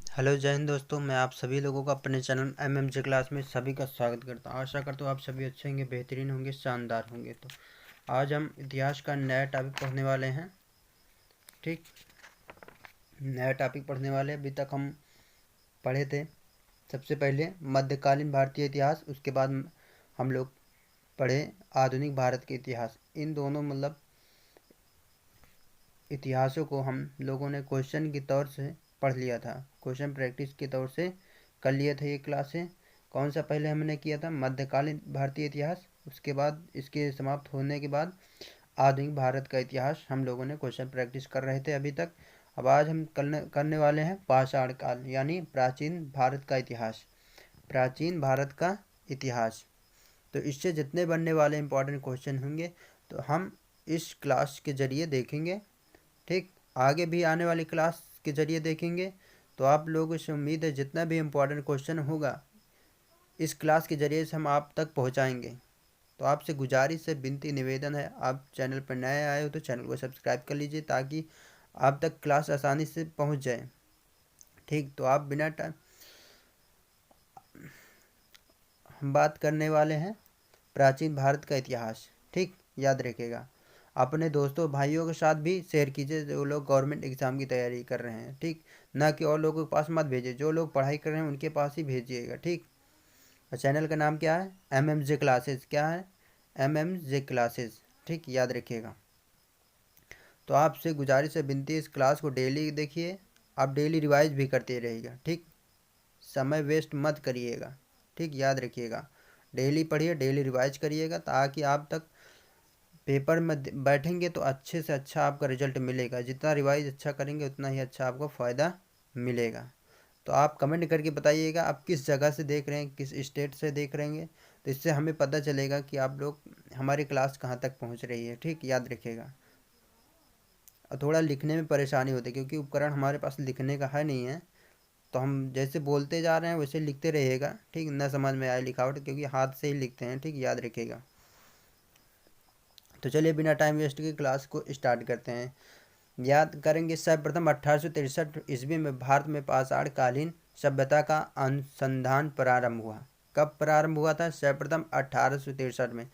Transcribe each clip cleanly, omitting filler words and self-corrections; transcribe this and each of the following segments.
Hello जय हिंद दोस्तों, मैं आप सभी लोगों का अपने चैनल MMJ क्लास में सभी का स्वागत करता हूँ। आशा करता हूँ आप सभी अच्छे होंगे, बेहतरीन होंगे, शानदार होंगे। तो आज हम इतिहास का नया टॉपिक पढ़ने वाले हैं। ठीक, नया टॉपिक पढ़ने वाले हैं। अभी तक हम पढ़े थे सबसे पहले मध्यकालीन भारतीय इतिहास, उसके बाद हम लोग पढ़े आधुनिक भारत के इतिहास। इन दोनों इतिहासों को हम लोगों ने क्वेश्चन के तौर से पढ़ लिया था, क्वेश्चन प्रैक्टिस के तौर से कर लिए थे ये क्लासें। कौन सा पहले हमने किया था? मध्यकालीन भारतीय इतिहास। उसके बाद इसके समाप्त होने के बाद आधुनिक भारत का इतिहास हम लोगों ने क्वेश्चन प्रैक्टिस कर रहे थे अभी तक। अब आज हम करने वाले हैं पाषाण काल यानी प्राचीन भारत का इतिहास। प्राचीन भारत का इतिहास, तो इससे जितने बनने वाले इंपॉर्टेंट क्वेश्चन होंगे तो हम इस क्लास के ज़रिए देखेंगे। ठीक, आगे भी आने वाली क्लास के ज़रिए देखेंगे। तो आप लोगों से उम्मीद है जितना भी इम्पोर्टेंट क्वेश्चन होगा इस क्लास के ज़रिए से हम आप तक पहुंचाएंगे। तो आपसे गुजारिश है, विनती निवेदन है, आप चैनल पर नए आए हो तो चैनल को सब्सक्राइब कर लीजिए ताकि आप तक क्लास आसानी से पहुंच जाए। ठीक, तो आप बिना टाइम हम बात करने वाले हैं प्राचीन भारत का इतिहास। ठीक, याद रखिएगा। अपने दोस्तों भाइयों के साथ भी शेयर कीजिए जो लोग गवर्नमेंट एग्ज़ाम की तैयारी कर रहे हैं। ठीक, ना कि और लोगों के पास मत भेजिए, जो लोग पढ़ाई कर रहे हैं उनके पास ही भेजिएगा। ठीक, और चैनल का नाम क्या है? MMJ classes. क्या है? MMJ classes. ठीक, याद रखिएगा। तो आपसे गुजारिश है, विनती है, इस क्लास को डेली देखिए, आप डेली रिवाइज भी करते रहिएगा। ठीक, समय वेस्ट मत करिएगा। ठीक, याद रखिएगा, डेली पढ़िए, डेली रिवाइज करिएगा ताकि आप तक पेपर में बैठेंगे तो अच्छे से अच्छा आपका रिजल्ट मिलेगा। जितना रिवाइज अच्छा करेंगे उतना ही अच्छा आपको फ़ायदा मिलेगा। तो आप कमेंट करके बताइएगा आप किस जगह से देख रहे हैं, किस स्टेट से देख रहे हैं, तो इससे हमें पता चलेगा कि आप लोग हमारी क्लास कहाँ तक पहुँच रही है। ठीक, याद रखिएगा। और थोड़ा लिखने में परेशानी होती है क्योंकि उपकरण हमारे पास लिखने का है नहीं है, तो हम जैसे बोलते जा रहे हैं वैसे लिखते रहिएगा। ठीक, ना समझ में आए लिखावट, क्योंकि हाथ से ही लिखते हैं। ठीक, याद रखिएगा। तो चलिए बिना टाइम वेस्ट के क्लास को स्टार्ट करते हैं। याद करेंगे, सर्वप्रथम 1863 ईस्वी में भारत में पाषाण कालीन सभ्यता का अनुसंधान प्रारंभ हुआ। कब प्रारंभ हुआ था? सर्वप्रथम 1863 में।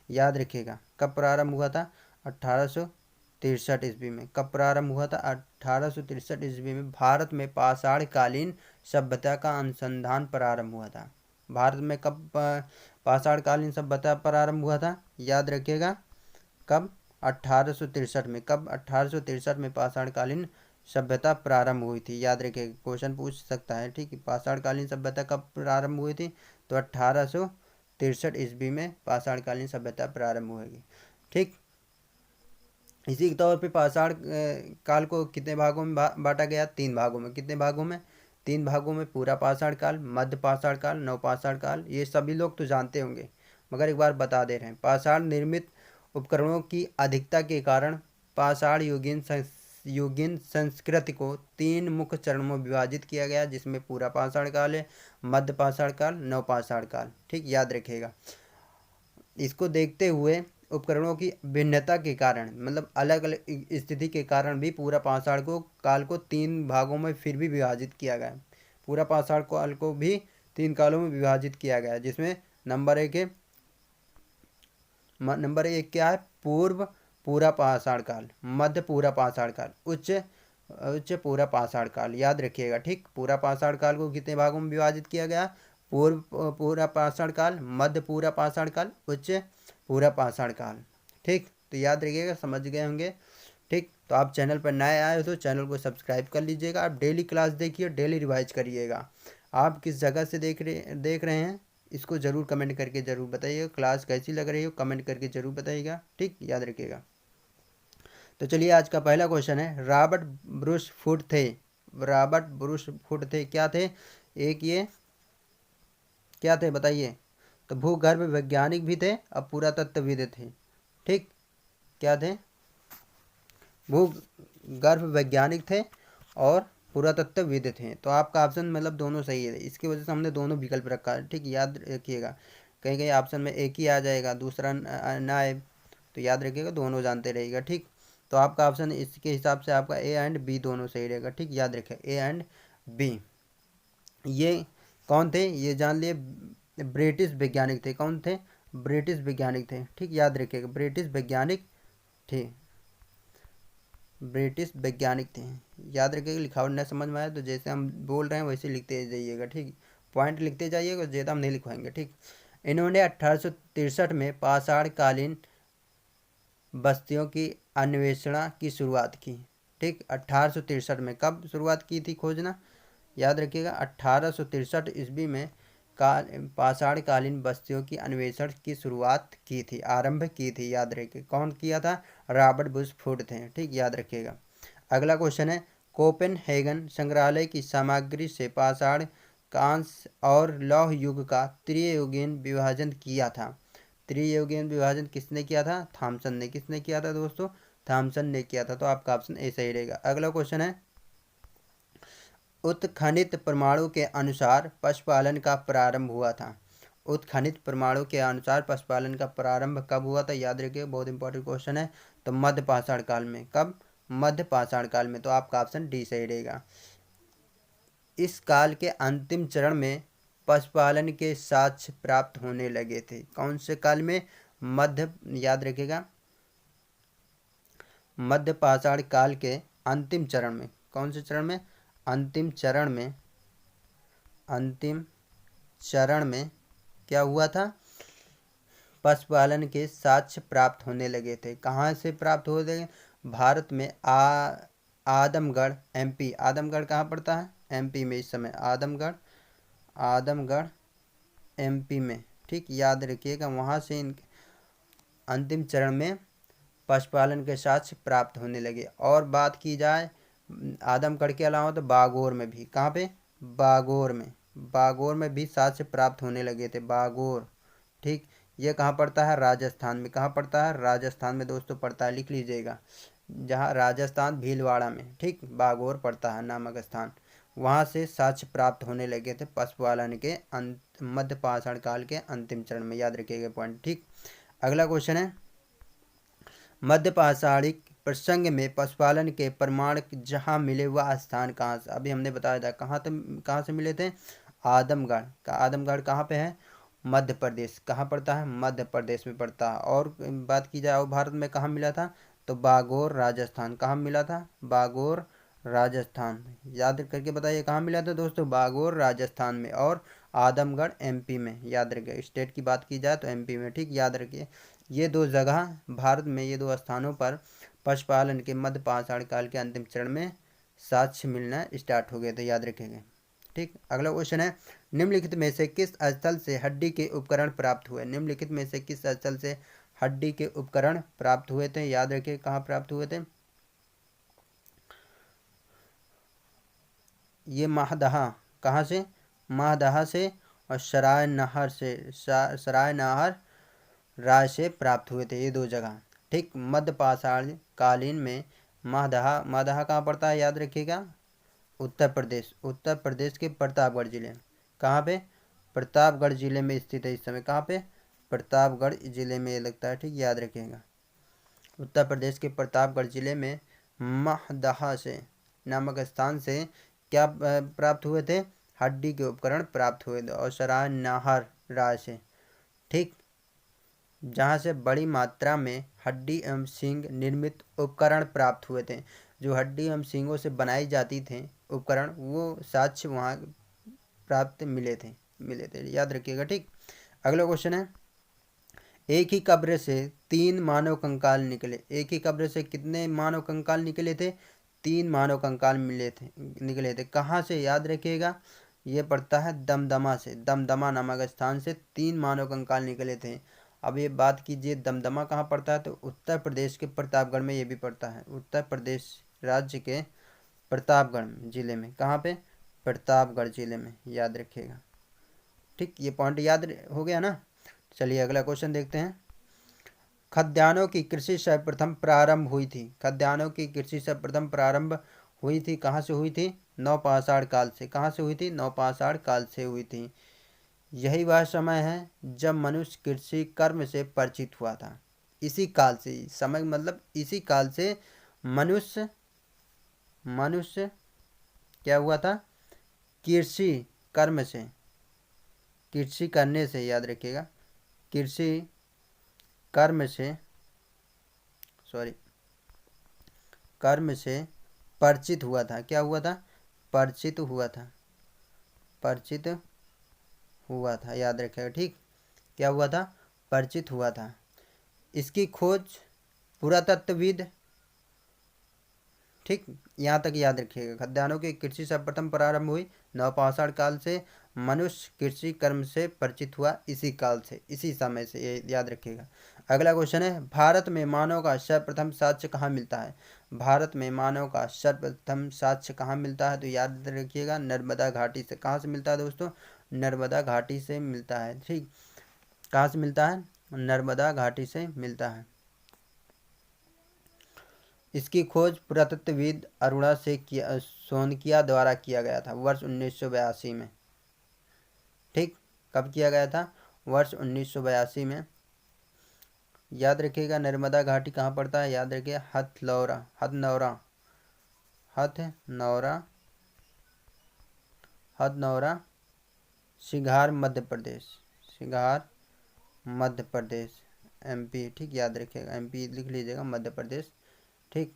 याद रखिएगा, कब प्रारंभ हुआ था? 1863 ईस्वी में। कब प्रारंभ हुआ था? 1863 ईस्वी में भारत में पाषाण कालीन सभ्यता का अनुसंधान प्रारंभ हुआ था। भारत में कब पाषाण कालीन सभ्यता प्रारंभ हुआ था? याद रखिएगा, कब? 1863 में। कब? 1863 में पाषाणकालीन सभ्यता प्रारंभ हुई थी। याद रखिए, क्वेश्चन पूछ सकता है। ठीक है, पाषाणकालीन सभ्यता कब प्रारंभ हुई थी? तो 1863 ईस्वी में पाषाणकालीन सभ्यता प्रारंभ हुई। ठीक, इसी के तौर पे पाषाण काल को कितने भागों में बांटा गया? 3 भागों में। कितने भागों में? 3 भागों में। पूरा पाषाण काल, मध्य पाषाण काल, नवपाषाण काल। ये सभी लोग तो जानते होंगे मगर एक बार बता दे रहे हैं। पाषाण निर्मित उपकरणों की अधिकता के कारण पाषाण युगीन संस्कृति को 3 मुख्य चरणों में विभाजित किया गया, जिसमें पूरा पाषाण काल है, मध्य पाषाण काल, नवपाषाण काल। ठीक, याद रखिएगा। इसको देखते हुए उपकरणों की भिन्नता के कारण, मतलब अलग अलग स्थिति के कारण भी पूरा पाषाण काल को 3 भागों में फिर भी विभाजित किया गया। पूरा पाषाण काल को भी 3 कालों में विभाजित किया गया, जिसमें नंबर एक क्या है? पूर्व पूरा पाषाण काल, मध्य पूरा पाषाण काल, उच्च उच्च पूरा पाषाण काल। याद रखिएगा। ठीक, पूरा पाषाण काल को कितने भागों में विभाजित किया गया? पूर्व पूरा पाषाण काल, मध्य पूरा पाषाण काल, उच्च पूरा पाषाण काल। ठीक, तो याद रखिएगा, समझ गए होंगे। ठीक, तो आप चैनल पर नए आए हो तो चैनल को सब्सक्राइब कर लीजिएगा। आप डेली क्लास देखिए, डेली रिवाइज करिएगा। आप किस जगह से देख रहे हैं इसको ज़रूर कमेंट करके ज़रूर बताइएगा। क्लास कैसी लग रही हो कमेंट करके ज़रूर बताइएगा। ठीक, याद रखिएगा। तो चलिए आज का पहला क्वेश्चन है, रॉबर्ट ब्रूस फुट थे। रॉबर्ट ब्रूस फुट थे, क्या थे? एक ये क्या थे बताइए? तो भूगर्भ वैज्ञानिक भी थे और पुरातत्वविद थे। ठीक, क्या थे? भूगर्भ वैज्ञानिक थे और पुरातत्वविद थे। तो आपका ऑप्शन मतलब दोनों सही है, इसकी वजह से हमने दोनों विकल्प रखा है। ठीक, याद रखिएगा, कहीं कहीं ऑप्शन में एक ही आ जाएगा, दूसरा ना आए, तो याद रखिएगा, दोनों जानते रहिएगा। ठीक, तो आपका ऑप्शन इसके हिसाब से आपका A एंड B दोनों सही रहेगा। ठीक, याद रखिए, A एंड B। ये कौन थे, ये जान लिए, ब्रिटिश वैज्ञानिक थे। कौन थे, ब्रिटिश वैज्ञानिक थे। ठीक, याद रखिएगा, ब्रिटिश वैज्ञानिक थे, ब्रिटिश वैज्ञानिक थे। याद रखिएगा, लिखावट न समझ में आए तो जैसे हम बोल रहे हैं वैसे लिखते जाइएगा। ठीक, पॉइंट लिखते जाइएगा, ज़्यादा हम नहीं लिखवाएंगे। ठीक, इन्होंने 1863 में पाषाण कालीन बस्तियों की अन्वेषणा की शुरुआत की। ठीक, 1863 में कब शुरुआत की थी खोजना, याद रखिएगा, 1863 ईस्वी में काल पाषाण कालीन बस्तियों की अन्वेषण की शुरुआत की थी, आरंभ की थी। याद रखिए, कौन किया था, रॉबर्ट बुशफोर्ड थे। ठीक, याद रखिएगा। अगला क्वेश्चन है, कोपेनहेगन संग्रहालय की सामग्री से पाषाण, कांस्य और लौह युग का त्रियुगीन विभाजन किया था। त्रियुगीन विभाजन किसने किया था, थॉमसन ने। किसने किया था दोस्तों, थॉमसन ने किया था। तो आपका ऑप्शन ए सही रहेगा। अगला क्वेश्चन है, उत्खनित प्रमाणों के अनुसार पशुपालन का प्रारंभ हुआ था। उत्खनित प्रमाणों के अनुसार पशुपालन का प्रारंभ कब हुआ था, याद रखिए, बहुत इंपॉर्टेंट क्वेश्चन है। तो मध्य पाषाण काल में। कब, मध्य पाषाण काल में। तो आपका ऑप्शन डी सही रहेगा। इस काल के अंतिम चरण में पशुपालन के साक्ष्य प्राप्त होने लगे थे। कौन से काल में, मध्य, याद रखिएगा, मध्य पाषाण काल के अंतिम चरण में। कौन से चरण में, अंतिम चरण में, अंतिम चरण में क्या हुआ था, पशुपालन के साक्ष्य प्राप्त होने लगे थे। कहाँ से प्राप्त हो लगे, भारत में आदमगढ़, एमपी। आदमगढ़ कहाँ पड़ता है, एमपी में इस समय। आदमगढ़, आदमगढ़ एमपी में। ठीक, याद रखिएगा, वहाँ से इन अंतिम चरण में पशुपालन के साक्ष्य प्राप्त होने लगे। और बात की जाए आदमगढ़ के अलावा तो बागोर में भी। कहाँ पे, बागोर में, बागोर में भी साक्ष्य प्राप्त होने लगे थे, बागोर। ठीक, ये कहाँ पड़ता है, राजस्थान में। कहाँ पड़ता है, राजस्थान में दोस्तों पड़ता है, लिख लीजिएगा, जहाँ राजस्थान भीलवाड़ा में। ठीक, बागोर पड़ता है नामक स्थान। वहाँ से साक्ष्य प्राप्त होने लगे थे पशुपालन के मध्य पाषाण काल के अंतिम चरण में। याद रखिएगा पॉइंट। ठीक, अगला क्वेश्चन है, मध्य पाषाणिक प्रसंग में पशुपालन के प्रमाण जहाँ मिले वह स्थान कहाँ से, अभी हमने बताया था, कहाँ से मिले थे, आदमगढ़ का। आदमगढ़ कहाँ पे है, मध्य प्रदेश। कहाँ पड़ता है, मध्य प्रदेश में पड़ता है। और बात की जाए भारत में कहाँ मिला था, तो बागोर राजस्थान। कहाँ मिला था, बागोर राजस्थान। याद करके बताइए कहाँ मिला था दोस्तों, बागोर राजस्थान में। और आदमगढ़ एमपी में। याद रखिए, स्टेट की बात की जाए तो एमपी में। ठीक, याद रखिए, ये दो जगह भारत में, ये दो स्थानों पर पशुपालन के मध्य पाषाण काल के अंतिम चरण में साक्ष्य मिलना स्टार्ट हो गए थे। याद रखेंगे। ठीक, अगला क्वेश्चन है, निम्नलिखित में से किस स्थल से हड्डी के उपकरण प्राप्त हुए। निम्नलिखित में से किस स्थल से हड्डी के उपकरण प्राप्त हुए थे, याद रखिए, कहाँ प्राप्त हुए थे, ये माहदहा। कहाँ से, माहदहा से, और सराय नहर से, सराय नहर राय से प्राप्त हुए थे, ये दो जगह। ठीक, मध्य पाषाण कालीन में माहदहा। माहदहा कहाँ पड़ता है, याद रखिएगा, उत्तर प्रदेश। उत्तर प्रदेश के प्रतापगढ़ जिले। कहाँ पे, प्रतापगढ़ जिले में स्थित है इस समय। कहाँ पे, प्रतापगढ़ जिले में ये लगता है। ठीक, याद रखिएगा, उत्तर प्रदेश के प्रतापगढ़ जिले में माहदहा से नामक स्थान से क्या प्राप्त हुए थे, हड्डी के उपकरण प्राप्त हुए थे। और सराय नाहर राय से। ठीक, जहाँ से बड़ी मात्रा में हड्डी एवं सींग निर्मित उपकरण प्राप्त हुए थे। जो हड्डी एवं सींगों से बनाई जाती थे उपकरण, वो साक्ष्य वहाँ प्राप्त मिले थे। याद रखिएगा। ठीक, अगला क्वेश्चन है, एक ही कब्र से 3 मानव कंकाल निकले। एक ही कब्र से कितने मानव कंकाल निकले थे, 3 मानव कंकाल निकले थे। कहाँ से, याद रखिएगा, ये पड़ता है दमदमा से। दमदमा नामक स्थान से 3 मानव कंकाल निकले थे। अब ये बात कीजिए, दमदमा कहाँ पड़ता है, तो उत्तर प्रदेश के प्रतापगढ़ में ये भी पड़ता है। उत्तर प्रदेश राज्य के प्रतापगढ़ जिले में। कहाँ पे, प्रतापगढ़ जिले में। याद रखिएगा। ठीक, ये पॉइंट याद हो गया ना। चलिए अगला क्वेश्चन देखते हैं, खाद्यान्नों की कृषि सर्वप्रथम प्रारंभ हुई थी। खाद्यान्नों की कृषि सर्वप्रथम प्रारंभ हुई थी, कहाँ से हुई थी, नवपाषाण काल से। कहाँ से हुई थी, नवपाषाण काल से हुई थी। यही वह समय है जब मनुष्य कृषि कर्म से परिचित हुआ था। इसी काल से, समय मतलब इसी काल से मनुष्य मनुष्य क्या हुआ था, कृषि कर्म से, कृषि करने से, याद रखिएगा, कृषि कर्म से, सॉरी, कर्म से परिचित हुआ था। क्या हुआ था? परिचित हुआ था, परिचित हुआ था, याद रखिएगा। ठीक, क्या हुआ था? परिचित हुआ था। इसकी खोज पुरातत्वविद, ठीक, यहाँ तक याद रखिएगा। खाद्यान्नों की कृषि सर्वप्रथम प्रारंभ हुई नवपाषाण काल से। मनुष्य कृषि कर्म से परिचित हुआ इसी काल से, इसी समय से, ये याद रखिएगा। अगला क्वेश्चन है, भारत में मानव का सर्वप्रथम साक्ष्य कहाँ मिलता है? भारत में मानव का सर्वप्रथम साक्ष्य कहाँ मिलता है? तो याद रखिएगा, नर्मदा घाटी से। कहाँ से मिलता है दोस्तों? नर्मदा घाटी से मिलता है। ठीक, कहाँ से मिलता है? नर्मदा घाटी से मिलता है। इसकी खोज पुरातत्वविद अरुणा से सोनकिया द्वारा किया गया था वर्ष 1982 में। ठीक, कब किया गया था? वर्ष 1982 में। याद रखिएगा, नर्मदा घाटी कहाँ पड़ता है? याद रखिए, हथनौरा, हथनौरा, हथनौरा, हथनौरा, शिघार मध्य प्रदेश, शिघार मध्य प्रदेश, एमपी। ठीक, याद रखिएगा, एमपी लिख लीजिएगा, मध्य प्रदेश। ठीक,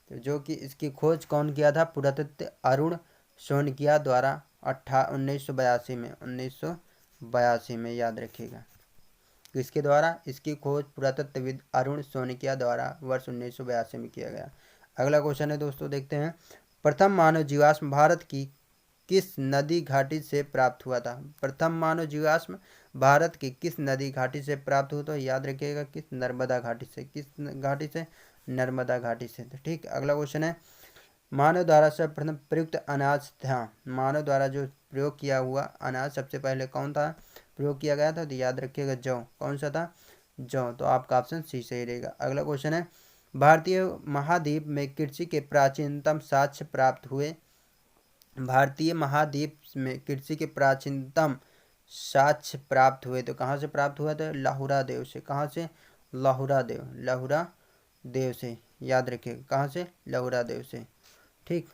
तो जो कि इसकी खोज कौन किया था? पुरातत्व अरुण सोनकिया द्वारा 1982 में, 1982 में, याद रखिएगा। किसके द्वारा? इसकी खोज पुरातत्वविद अरुण सोनकिया द्वारा वर्ष 1982 में किया गया। अगला क्वेश्चन है दोस्तों, देखते हैं। प्रथम मानव जीवाश्म भारत की किस नदी घाटी से प्राप्त हुआ था? प्रथम मानव जीवाश्म भारत की किस नदी घाटी से प्राप्त हुआ? तो याद रखिएगा, किस? नर्मदा घाटी से। किस घाटी से? नर्मदा घाटी से। ठीक, अगला क्वेश्चन है, मानव द्वारा सर्वप्रथम प्रयुक्त अनाज था। मानव द्वारा जो प्रयोग किया हुआ अनाज सबसे पहले कौन था प्रयोग किया गया था? तो याद रखिएगा, जौ। कौन सा था? जौ। तो आपका ऑप्शन सी सही रहेगा। अगला क्वेश्चन है, भारतीय महाद्वीप में कृषि के प्राचीनतम साक्ष्य प्राप्त हुए। भारतीय महाद्वीप में कृषि के प्राचीनतम साक्ष्य प्राप्त हुए तो कहाँ से प्राप्त हुआ था? लाहुरा देव से। कहाँ से? लाहुरा देव, लाहुरा देव से, याद रखिएगा, कहाँ से? लाहुरा देव से। ठीक,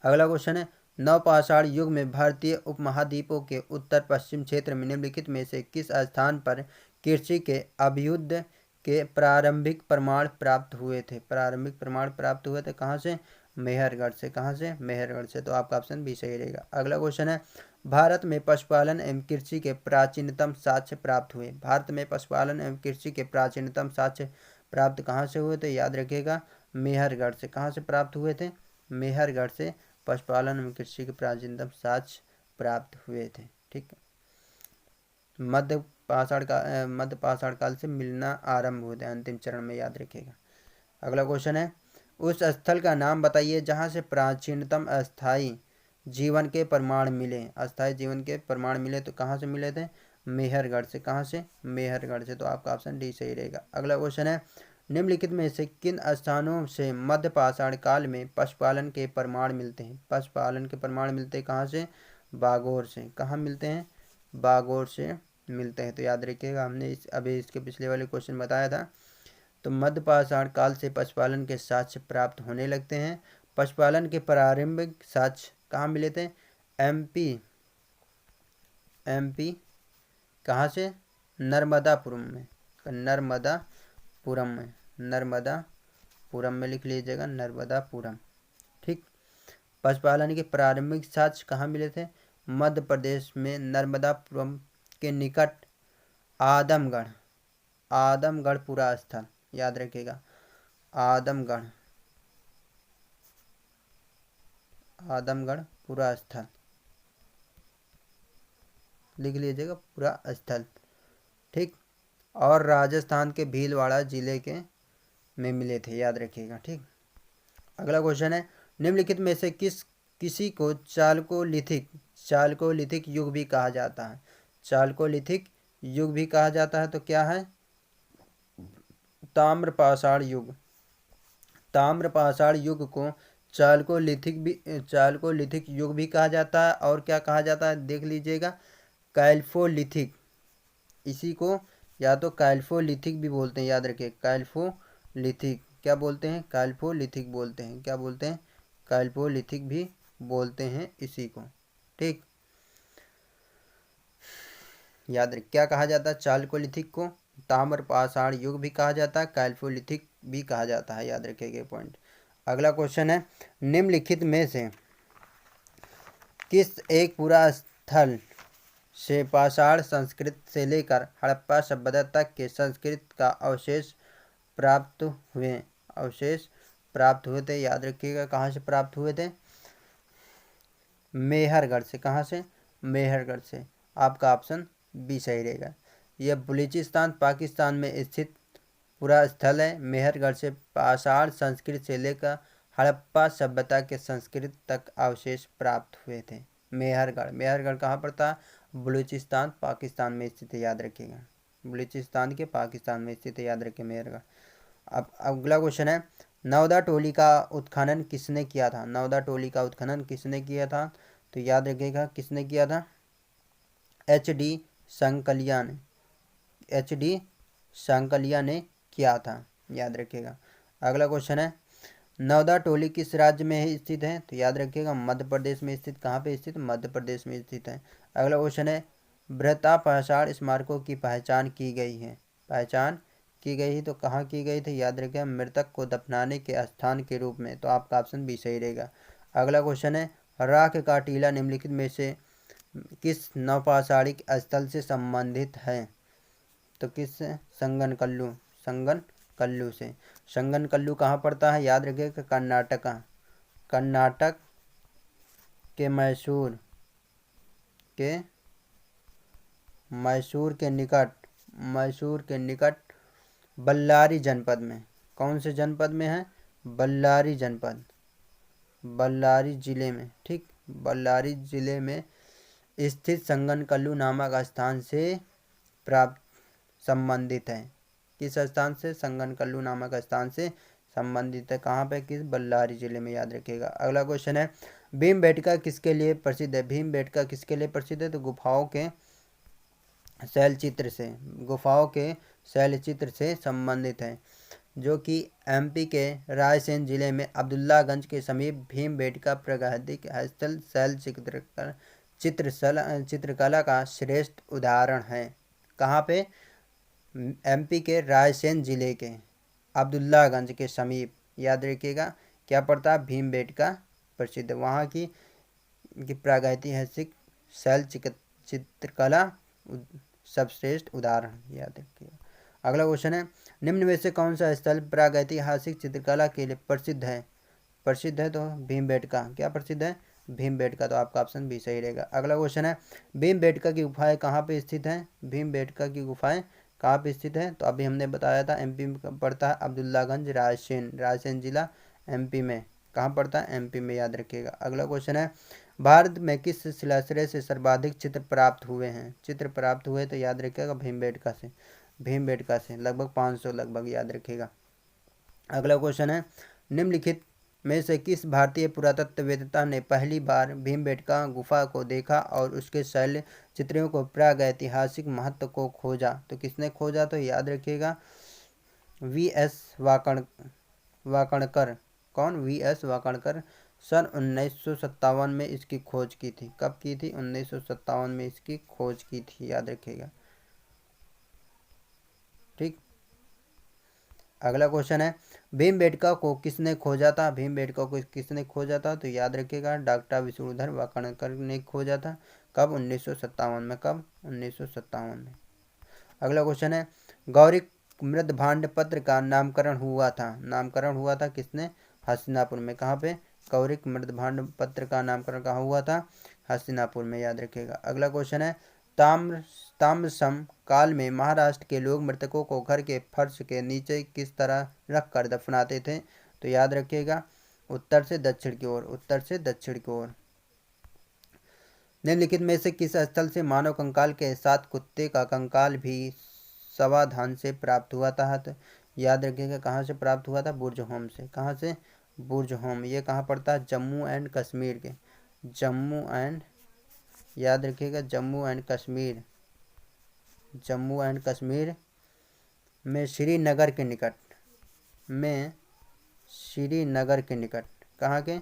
अगला क्वेश्चन है, नवपाषाण युग में भारतीय उपमहाद्वीपों के उत्तर पश्चिम क्षेत्र में निम्नलिखित में से किस स्थान पर कृषि के अभ्युदय के प्रारंभिक प्रमाण प्राप्त हुए थे? प्रारंभिक प्रमाण प्राप्त हुए थे कहाँ से? मेहरगढ़ से। कहाँ से? मेहरगढ़ से। तो आपका ऑप्शन भी सही रहेगा। अगला क्वेश्चन है, भारत में पशुपालन एवं कृषि के प्राचीनतम साक्ष्य प्राप्त हुए। भारत में पशुपालन एवं कृषि के प्राचीनतम साक्ष्य प्राप्त कहाँ से हुए थे? याद रखिएगा, मेहरगढ़ से। कहाँ से प्राप्त हुए थे? मेहरगढ़ से पशुपालन एवं कृषि के प्राचीनतम साक्ष्य प्राप्त हुए थे। ठीक, मध्य पाषाण काल से मिलना आरंभ हुए थे अंतिम चरण में, याद रखिएगा। अगला क्वेश्चन है, उस स्थल का नाम बताइए जहाँ से प्राचीनतम अस्थायी जीवन के प्रमाण मिले। अस्थायी जीवन के प्रमाण मिले तो कहाँ से मिले थे? मेहरगढ़ से। कहाँ से? मेहरगढ़ से। तो आपका ऑप्शन डी सही रहेगा। अगला क्वेश्चन है, निम्नलिखित में से किन स्थानों से मध्य पाषाण काल में पशुपालन के प्रमाण मिलते हैं? पशुपालन के प्रमाण मिलते हैं कहाँ से? बागोर से। कहाँ मिलते हैं? बागोर से मिलते हैं। तो याद रखिएगा, हमने अभी इसके पिछले वाले क्वेश्चन बताया था। तो मध्य पाषाण काल से पशुपालन के साक्ष्य प्राप्त होने लगते हैं। पशुपालन के प्रारंभिक साक्ष्य कहाँ मिले थे? एमपी। एमपी कहाँ से? नर्मदापुरम में, नर्मदापुरम में, नर्मदापुरम में लिख लीजिएगा, नर्मदापुरम। ठीक, पशुपालन के प्रारंभिक साक्ष्य कहाँ मिले थे? मध्य प्रदेश में नर्मदापुरम के निकट आदमगढ़, आदमगढ़पुरा स्थल, याद रखिएगा, आदमगढ़, आदमगढ़पुरा स्थल लिख लीजिएगा, पूरा स्थल। ठीक, और राजस्थान के भीलवाड़ा जिले के में मिले थे, याद रखिएगा। ठीक, अगला क्वेश्चन है, निम्नलिखित में से किसी को चालकोलिथिक युग भी कहा जाता है? चालकोलिथिक युग भी कहा जाता है तो क्या है? ताम्रपाषाण युग। ताम्रपाषाण युग को चालकोलिथिक युग भी कहा जाता है, और क्या कहा जाता है देख लीजिएगा, कैल्फोलिथिक। इसी को या तो कैल्फोलिथिक भी बोलते हैं, याद रखिए, कैल्फोलिथिक। क्या बोलते हैं? कैल्फोलिथिक बोलते हैं। क्या बोलते हैं? कैल्फोलिथिक भी बोलते हैं इसी को। ठीक, याद रख, क्या कहा जाता है चालकोलिथिक को? ताम्र पाषाण युग भी कहा जाता है, कैल्फोलिथिक भी कहा जाता है। याद रखिएगा ये पॉइंट। अगला क्वेश्चन है, निम्नलिखित में से किस एक पूरा स्थल से पाषाण संस्कृति से लेकर हड़प्पा सभ्यता तक के संस्कृति का अवशेष प्राप्त हुए? अवशेष प्राप्त हुए थे, याद रखिएगा। कहाँ से प्राप्त हुए थे? मेहरगढ़ से। कहाँ से? मेहरगढ़ से। आपका ऑप्शन बी सही रहेगा। यह बलूचिस्तान पाकिस्तान में स्थित पूरा स्थल है। मेहरगढ़ से पाषाण संस्कृति से लेकर हड़प्पा सभ्यता के संस्कृति तक अवशेष प्राप्त हुए थे। मेहरगढ़, मेहरगढ़ कहाँ पर था? बलूचिस्तान पाकिस्तान में स्थित है, याद रखिएगा। बलूचिस्तान के पाकिस्तान में स्थित है, याद रखिए मेहरगढ़। अब अगला क्वेश्चन है, नवदा टोली का उत्खनन किसने किया था? नवदा टोली का उत्खनन किसने किया था? तो याद रखिएगा किसने किया था? HD संकलिया ने। HD संकलिया ने किया था, याद रखिएगा। अगला क्वेश्चन है, नवदा टोली किस राज्य में स्थित है? तो याद रखिएगा मध्य प्रदेश में स्थित। कहाँ पे स्थित? मध्य प्रदेश में स्थित है। अगला क्वेश्चन है, बृहता पाषाण स्मारकों की पहचान की गई है। पहचान की गई तो कहाँ की गई थी? याद रखिएगा मृतक को दफनाने के स्थान के रूप में। तो आपका ऑप्शन भी सही रहेगा। अगला क्वेश्चन है, राख का टीला निम्नलिखित में से किस नवपाषाणिक स्थल से संबंधित है? तो किस से? संगनकल्लू, संगनकल्लू से। संगनकल्लू कहाँ पड़ता है? याद रखिएगा कर्नाटक, कर्नाटक के मैसूर के, मैसूर के निकट, मैसूर के निकट बल्लारी जनपद में। कौन से जनपद में है? बल्लारी जनपद, बल्लारी जिले में। ठीक, बल्लारी जिले में स्थित संगनकल्लू नामक स्थान से प्राप्त संबंधित है। किस स्थान से? संगनकल्लू नामक स्थान से संबंधित है। कहाँ पे? किस? बल्लारी जिले में, याद रखिएगा। अगला क्वेश्चन है, भीमबेटका किसके लिए प्रसिद्ध है? भीमबेटका किसके लिए प्रसिद्ध है? तो गुफाओं के शैल चित्र से, गुफाओं के शैल चित्र से संबंधित है, जो कि MP के रायसेन जिले में अब्दुल्लागंज के समीप भीमबेटका प्रागैतिक स्थल शैल चित्रकला का श्रेष्ठ उदाहरण है। कहाँ पे? MP के रायसेन जिले के अब्दुल्लागंज के समीप, याद रखिएगा। क्या पड़ता है? भीमबेटका प्रसिद्ध, वहाँ की प्रागैतिहासिक शैल चित्रकला सर्वश्रेष्ठ उदाहरण, याद रखिएगा। अगला क्वेश्चन है, निम्न में से कौन सा स्थल प्रागैतिहासिक चित्रकला के लिए प्रसिद्ध है? प्रसिद्ध है तो भीमबेटका। क्या प्रसिद्ध है? भीमबेटका। तो आपका ऑप्शन भी सही रहेगा। अगला क्वेश्चन है, भीमबेटका की गुफाएं कहाँ पे स्थित हैं? भीमबेटका की गुफाएं कहाँ पे स्थित है? तो अभी हमने बताया था MP में पड़ता है अब्दुल्लागंज, रायसेन, रायसेन जिला MP में। कहाँ पड़ता है? MP में, याद रखिएगा। अगला क्वेश्चन है, भारत में किस शिलाश्रय से सर्वाधिक चित्र प्राप्त हुए हैं? चित्र प्राप्त हुए तो याद रखिएगा भीमबेटका से, भीमबेटका से लगभग 500 लगभग, याद रखिएगा। अगला क्वेश्चन है, निम्नलिखित में से किस भारतीय पुरातत्ववेत्ता ने पहली बार भीमबेटका गुफा को देखा और उसके शैल चित्रों को प्रागैतिहासिक महत्व को खोजा? तो किसने खोजा? तो याद रखिएगा VS वाकणकर। कौन? VS वाकणकर। सन 1957 में इसकी खोज की थी। कब की थी? 1957 में इसकी खोज की थी, याद रखिएगा। ठीक, अगला क्वेश्चन है, भीमबेटका को किसने खोजा था? भीमबेटका को किसने खोजा था? तो याद रखिएगा डॉक्टर विष्णुधर वाकणकर ने खोजा था। कब? 1957 में। कब? 1957 में। अगला क्वेश्चन है, गौरी मृद भांड पत्र का नामकरण हुआ था। नामकरण हुआ था किसने? हस्तिनापुर में। कहाँ पे? गौरी मृद भांड पत्र का नामकरण कहाँ हुआ था? हस्तिनापुर में, याद रखिएगा। अगला क्वेश्चन है, ताम्रसम काल में महाराष्ट्र के लोग मृतकों को घर के फर्श के नीचे किस तरह रखकर दफनाते थे? तो याद रखिएगा उत्तर से दक्षिण की ओर, उत्तर से दक्षिण की ओर। निम्नलिखित में से किस स्थल से मानव कंकाल के साथ कुत्ते का कंकाल भी सावधान से प्राप्त हुआ था? तो याद रखिएगा कहाँ से प्राप्त हुआ था? बुर्ज होम से। कहाँ से? बुर्ज होम। ये कहाँ पड़ता है? जम्मू एंड कश्मीर के, जम्मू एंड, याद रखिएगा जम्मू एंड कश्मीर, जम्मू एंड कश्मीर में श्रीनगर के निकट, में श्रीनगर के निकट। कहाँ के?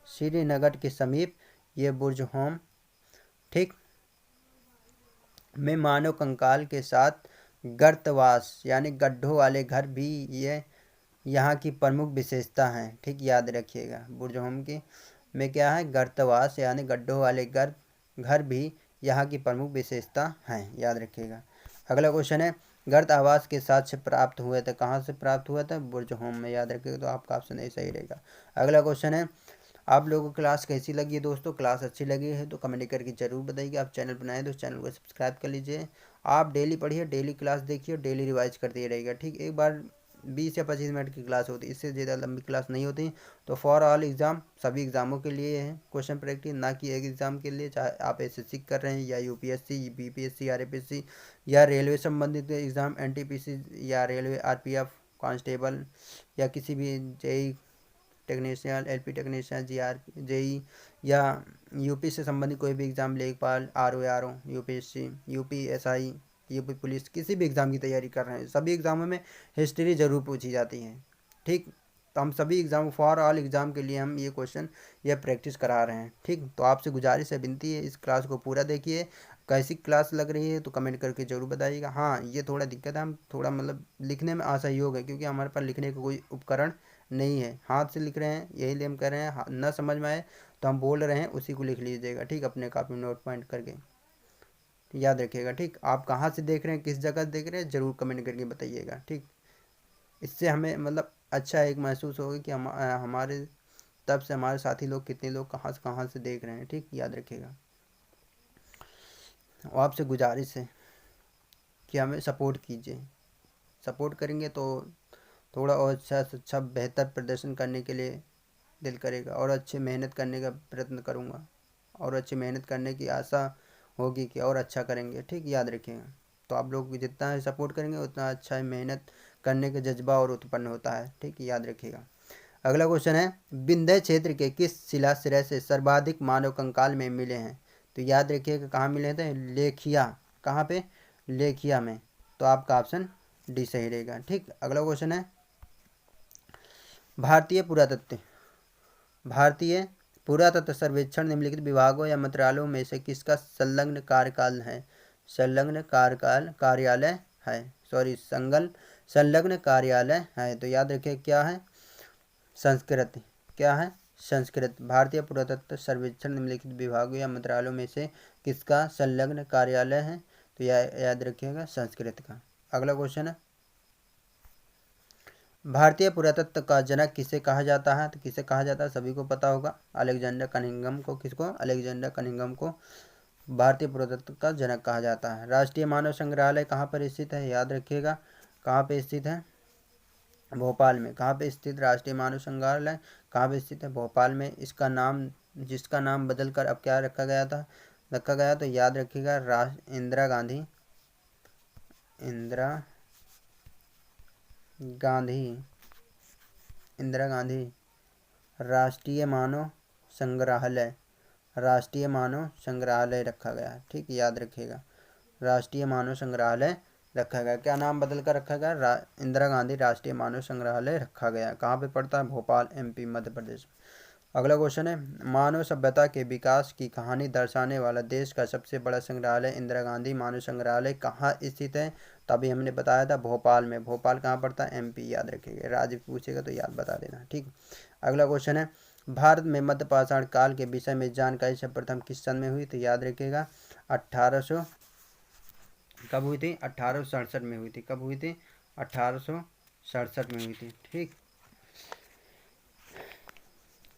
श्रीनगर के समीप ये बुर्ज होम, ठीक, में मानव कंकाल के साथ गर्तवास यानी गड्ढों वाले घर भी ये यहाँ की प्रमुख विशेषता हैं। ठीक, याद रखिएगा, बुर्ज होम की में क्या है, गर्तवास यानी गड्ढों वाले घर भी यहाँ की प्रमुख विशेषता हैं, याद रखिएगा। अगला क्वेश्चन है, गर्त आवास के साक्ष्य प्राप्त हुए थे, कहाँ से प्राप्त हुआ था, बुर्ज होम में, याद रखिएगा। तो आपका ऑप्शन ए सही रहेगा। अगला क्वेश्चन है, आप लोगों को क्लास कैसी लगी है दोस्तों? क्लास अच्छी लगी है तो कमेंट करके जरूर बताइए। आप चैनल बनाए तो चैनल को सब्सक्राइब कर लीजिए। आप डेली पढ़िए, डेली क्लास देखिए, डेली रिवाइज करते रहिएगा। ठीक, एक बार 20 या 25 मिनट की क्लास होती है, इससे ज़्यादा लंबी क्लास नहीं होती। तो फॉर ऑल एग्ज़ाम, सभी एग्ज़ामों के लिए है क्वेश्चन प्रैक्टिस, ना कि एक एग्ज़ाम के लिए। चाहे आप एसएससी कर रहे हैं या यूपीएससी, बीपीएससी, आरपीएससी या रेलवे संबंधित एग्ज़ाम, एनटीपीसी या रेलवे, आरपीएफ, कांस्टेबल या किसी भी JE technician, LP technician, GR, JE या यूपी से संबंधित कोई भी एग्ज़ाम, लेखपाल, RO, UPSC, UP SI, UP police, किसी भी एग्ज़ाम की तैयारी कर रहे हैं, सभी एग्ज़ामों में हिस्ट्री ज़रूर पूछी जाती है। ठीक, तो हम सभी एग्ज़ाम, फॉर ऑल एग्ज़ाम के लिए हम ये क्वेश्चन या प्रैक्टिस करा रहे हैं। ठीक, तो आपसे गुजारिश है, विनती है, इस क्लास को पूरा देखिए। कैसी क्लास लग रही है तो कमेंट करके ज़रूर बताइएगा। हाँ, ये थोड़ा दिक्कत है, हम थोड़ा मतलब लिखने में असहयोग है, क्योंकि हमारे पास लिखने का कोई उपकरण नहीं है, हाथ से लिख रहे हैं, यही लिए हम कर रहे हैं। न समझ में आए तो हम बोल रहे हैं, उसी को लिख लीजिएगा। ठीक, अपने कॉपी में नोट पॉइंट करके याद रखिएगा। ठीक, आप कहाँ से देख रहे हैं, किस जगह देख रहे हैं, ज़रूर कमेंट करके बताइएगा। ठीक, इससे हमें मतलब अच्छा एक महसूस होगा कि हमारे तब से हमारे साथी लोग, कितने लोग कहाँ से देख रहे हैं। ठीक, याद रखिएगा। और आपसे गुजारिश है कि हमें सपोर्ट कीजिए। सपोर्ट करेंगे तो थोड़ा और अच्छा से अच्छा बेहतर प्रदर्शन करने के लिए दिल करेगा, और अच्छी मेहनत करने का प्रयत्न करूँगा, और अच्छी मेहनत करने की आशा होगी कि और अच्छा करेंगे। ठीक, याद रखिएगा। तो आप लोग जितना सपोर्ट करेंगे उतना अच्छा मेहनत करने का जज्बा और उत्पन्न होता है। ठीक, याद रखिएगा। अगला क्वेश्चन है, विंध्य क्षेत्र के किस शिलाश्रय से सर्वाधिक मानव कंकाल में मिले हैं? तो याद रखिएगा, कहाँ मिले थे, लेखिया। कहाँ पे, लेखिया में। तो आपका ऑप्शन डी सही रहेगा। ठीक, अगला क्वेश्चन है, भारतीय पुरातत्व सर्वेक्षण निम्नलिखित विभागों या मंत्रालयों में से किसका संलग्न कार्यकाल है? संलग्न कार्यालय है, सॉरी, संलग्न कार्यालय है। तो याद रखिए क्या है, संस्कृत। क्या है, संस्कृत। भारतीय पुरातत्व सर्वेक्षण निम्नलिखित विभागों या मंत्रालयों में से किसका संलग्न कार्यालय है? तो याद रखिएगा, संस्कृत का। अगला क्वेश्चन है, भारतीय पुरातत्व का जनक किसे कहा जाता है? तो किसे कहा जाता है, सभी को पता होगा, अलेक्जेंडर कनिंघम को। किसको, अलेक्जेंडर कनिंघम को भारतीय पुरातत्व का जनक कहा जाता है। राष्ट्रीय मानव संग्रहालय कहाँ पर स्थित है? याद रखिएगा, कहाँ पे स्थित है, भोपाल में। कहाँ पे स्थित राष्ट्रीय मानव संग्रहालय, कहाँ पे स्थित है, भोपाल में। इसका नाम, जिसका नाम बदल कर अब क्या रखा गया, तो याद रखिएगा, इंदिरा गांधी राष्ट्रीय मानव संग्रहालय रखा गया। ठीक, याद रखिएगा, राष्ट्रीय मानव संग्रहालय रखा गया। क्या नाम बदल कर रखा गया, इंदिरा गांधी राष्ट्रीय मानव संग्रहालय रखा गया। कहाँ पे पड़ता है, भोपाल, एमपी, मध्य प्रदेश। अगला क्वेश्चन है, मानव सभ्यता के विकास की कहानी दर्शाने वाला देश का सबसे बड़ा संग्रहालय इंदिरा गांधी मानव संग्रहालय कहाँ स्थित है? तभी हमने बताया था, भोपाल में। भोपाल कहाँ पड़ता है, एमपी। याद रखिएगा, राज्य पूछेगा तो याद बता देना। ठीक, अगला क्वेश्चन है, भारत में मध्य पाषाण काल के विषय में जानकारी सर्वप्रथम किस सन में हुई? तो याद रखिएगा, 1800 कब हुई थी, 1867 में हुई थी। कब हुई थी, 1867 में हुई थी। ठीक,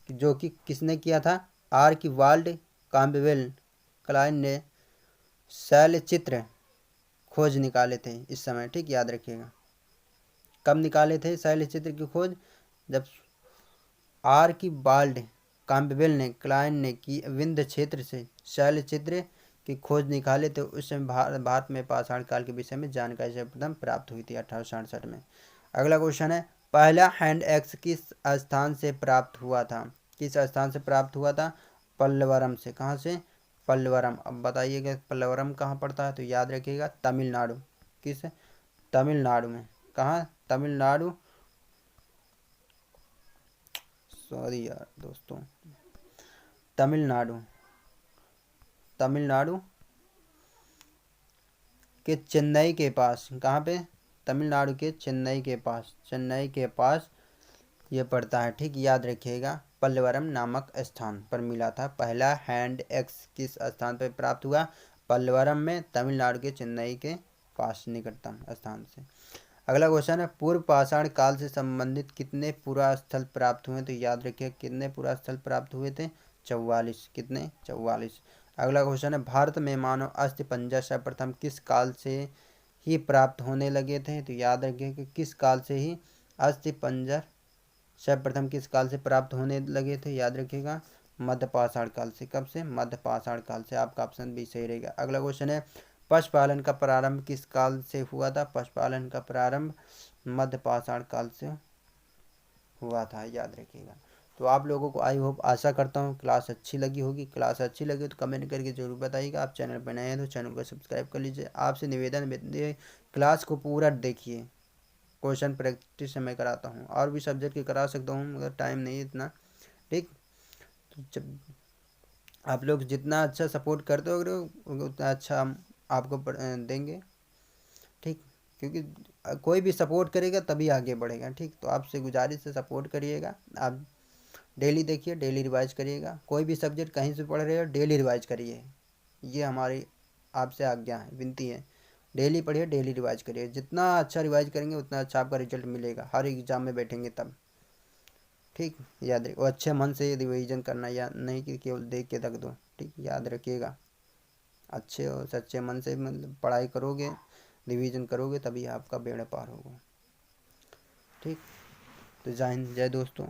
जो कि किसने किया था, आर्किवाल्ड काम्बेल क्लाइन ने शैलचित्र खोज निकाले थे इस समय। ठीक, याद रखिएगा, कब निकाले थे शैलचित्र की खोज? जब आर्किबाल्ड काम्बेल ने, क्लाइन ने की विंध्य क्षेत्र से शैलचित्र की खोज निकाले थे, उस समय भारत में पाषाण काल के विषय में जानकारी सर्वप्रथम प्राप्त हुई थी 1867 में। अगला क्वेश्चन है, पहला हैंड एक्स किस स्थान से प्राप्त हुआ था? किस स्थान से प्राप्त हुआ था? पल्लवरम से। कहाँ से, पल्लवरम। अब बताइएगा पल्लवरम कहाँ पड़ता है? तो याद रखिएगा, तमिलनाडु। किस, तमिलनाडु में। कहाँ, तमिलनाडु, सॉरी यार दोस्तों, तमिलनाडु तमिलनाडु के चेन्नई के पास, कहाँ पे? तमिलनाडु के चेन्नई के पास ये पड़ता है, ठीक, याद रखिएगा। पल्लवरम नामक स्थान पर मिला था। पहला हैंड एक्स किस स्थान पर प्राप्त हुआ? पल्लवरम में, तमिलनाडु के चेन्नई के पास निकटतम स्थान से। अगला क्वेश्चन है, पूर्व पाषाण काल से संबंधित कितने पुरास्थल प्राप्त हुए? तो याद रखिए कितने पुरास्थल प्राप्त हुए थे? 44। कितने? 44। अगला क्वेश्चन है, भारत में मानव अस्थि पंजर सर्वप्रथम किस काल से ही प्राप्त होने लगे थे? तो याद रखिए कि किस काल से ही अस्थि पंजर सर्वप्रथम किस काल से प्राप्त होने लगे थे? याद रखिएगा मध्यपाषाण काल से। कब से? मध्यपाषाण काल से। आपका ऑप्शन भी सही रहेगा। अगला क्वेश्चन है, पशुपालन का प्रारंभ किस काल से हुआ था? पशुपालन का प्रारंभ मध्यपाषाण काल से हुआ था, याद रखिएगा। तो आप लोगों को आई होप, आशा करता हूँ क्लास अच्छी लगी होगी। क्लास अच्छी लगी तो कमेंट करके जरूर बताइएगा। आप चैनल पर नए हैं तो चैनल को सब्सक्राइब कर लीजिए। आपसे निवेदन है, क्लास को पूरा देखिए। क्वेश्चन प्रैक्टिस मैं कराता हूँ, और भी सब्जेक्ट के करा सकता हूँ मगर टाइम नहीं है इतना, ठीक। तो जब आप लोग जितना अच्छा सपोर्ट करते हो उतना अच्छा हम आपको देंगे, ठीक। क्योंकि कोई भी सपोर्ट करेगा तभी आगे बढ़ेगा, ठीक। तो आपसे गुजारिश है सपोर्ट करिएगा। आप डेली देखिए, डेली रिवाइज करिएगा। कोई भी सब्जेक्ट कहीं से पढ़ रहे हो डेली रिवाइज करिए, ये हमारी आपसे आज्ञा है, विनती है। डेली पढ़िए, डेली रिवाइज करिए। जितना अच्छा रिवाइज करेंगे उतना अच्छा आपका रिजल्ट मिलेगा हर एग्ज़ाम में बैठेंगे तब, ठीक। याद रखिए, अच्छे मन से रिवीजन करना, या नहीं कि केवल देख के रख दो, ठीक। याद रखिएगा, अच्छे और सच्चे मन से मतलब पढ़ाई करोगे, रिवीजन करोगे तभी आपका बेड़ा पार होगा, ठीक। तो जय हिंद, जय दोस्तों।